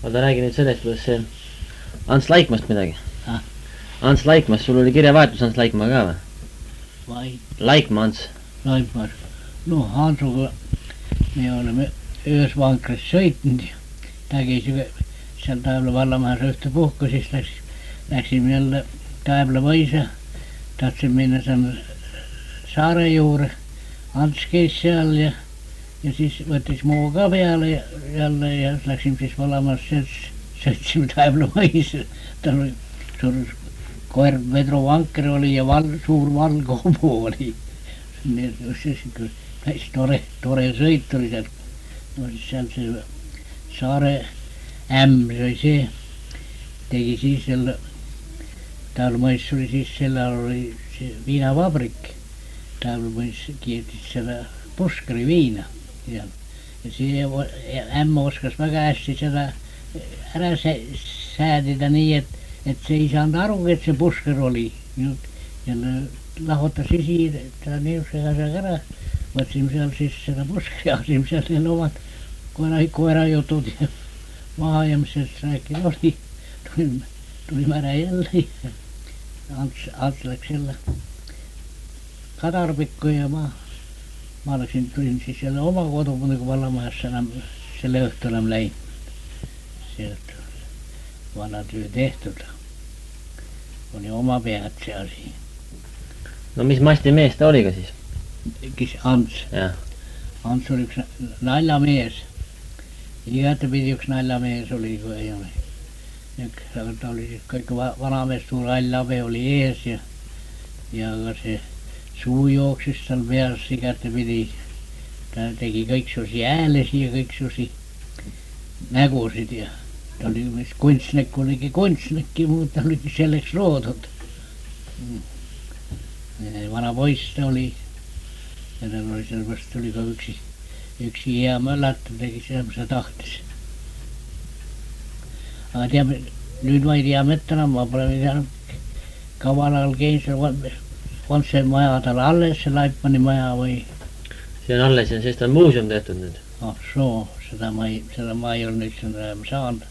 oota, räägi nüüd sellest, kuidas see Ants Laikmast midagi. Ah? Ants Laikmast, sul oli kirjavahetus Ants Laikmaa ka või? Vai? Laikmaa Ants. Laikmaas. No Hansuga me oleme öös vankris sõitnud ja ta käis seal Taebla vallamajas ühte puhku, siis läksime jälle Taebla mõisa, tahtsin minna sinna saare juurde, Ants käis seal ja siis võttis muu ka peale jälle ja läksime siis vallamajas, sõitsime Taebla mõisa, tal oli suur koer Vedro vanker oli ja suur valghobu oli. Nii et päris tore sõit oli seal. No siis seal see saare ämm, see tegi siis selle, Taeblumõis oli siis selle all oli see viinavabrik. Taeblumõis keetis seda Puskari viina. Ja see ämm oskas väga hästi seda ära säädida nii, et see ei saanud aru, et see Puskar oli. Jälle lahutas isi ta niisuguse asjaga ära. Võtsime seal siis seda Puskari ja asime seal jälle omad koerajutud ja maha ja mis sellest rääkida oli. Tulime ära jälle. Ants läks jälle Kadarpikku ja ma tulin siis jälle oma kodu, muidugi vallamajasse enam selle õhtu enam läinud. See õhtu vana töö tehtud. Oli oma pead see asi. No mis masti mees ta oli ka siis? Kes Ants? Ants oli üks naljamees. Igatepidi üks naljamees oli, kui ei ole. Aga ta oli siis kõik vanamees, suur hallabe oli ees ja ka see suu jooksis tal peas igatepidi. Ta tegi kõiksusi häälesi ja kõiksusi nägusid ja ta oli mis kunstnik, oligi kunstnik ja muud ta oligi selleks loodud. Vana poiss ta oli ja tal oli sellepärast oli ka üksi hea möllata, tegi seda, mis ta tahtis. Aga teab, nüüd ma ei tea mitte enam, ma pole teadnud kaval ajal käin seal, on see maja tal alles, see Laipmani maja või? See on alles ja sest on muuseum tehtud nüüd. Ah soo, seda ma ei ole nüüd saanud,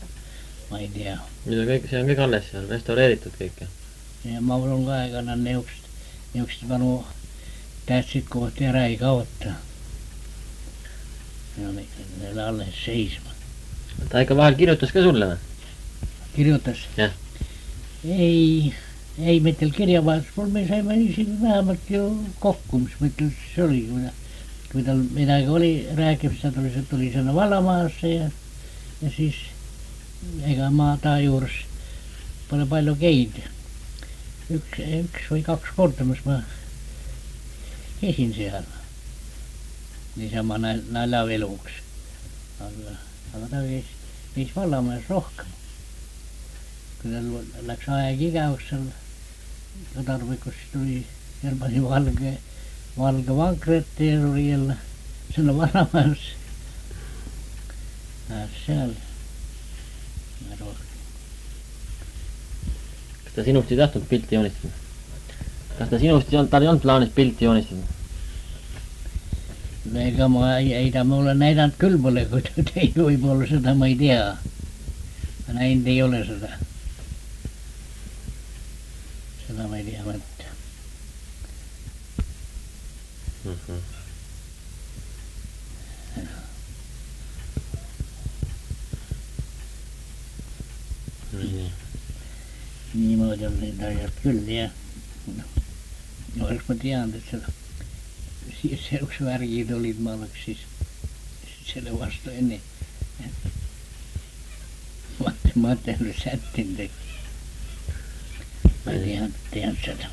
ma ei tea. Nüüd on kõik, see on kõik alles, see on restaureeritud kõik. Ja ma olen ka ega nad niisugust vanu tähtsid kohti ära ei kaota. Neil alles seisma. Ta ikka vahel kirjutas ka sulle või? Kirjutas? Jah. Ei mittel kirjavahetus, mul me saime siin vähemalt ju kokku, mis mõtles see oli, kui tal midagi oli rääkimist, ta tuli sinna vallamaasse ja siis ega ma ta juures pole palju käinud. Üks või kaks korda, mis ma käisin seal niisama naljaveluks, aga ta käis vallamajas rohkem. Kui tal läks aeg igavaks seal Kadarpikus, siis tuli seal pani valge vankret ja tuli jälle sinna vallamajas seal rohkem. Kas ta sinust ei tahtnud pilti joonistada? Kas ta sinust tal ei olnud plaanis pilti joonistada? Ega ta mulle näidanud küll pole, kui ta teinud võib-olla seda ma ei tea. Ma näinud ei ole seda. Seda ma ei tea mõtta. Niimoodi on neid asjad küll, jah. Oleks ma teadnud, et seda selleks värgid olid, ma oleks siis selle vastu enne ma tean sättinud. Ma ei teadnud seda.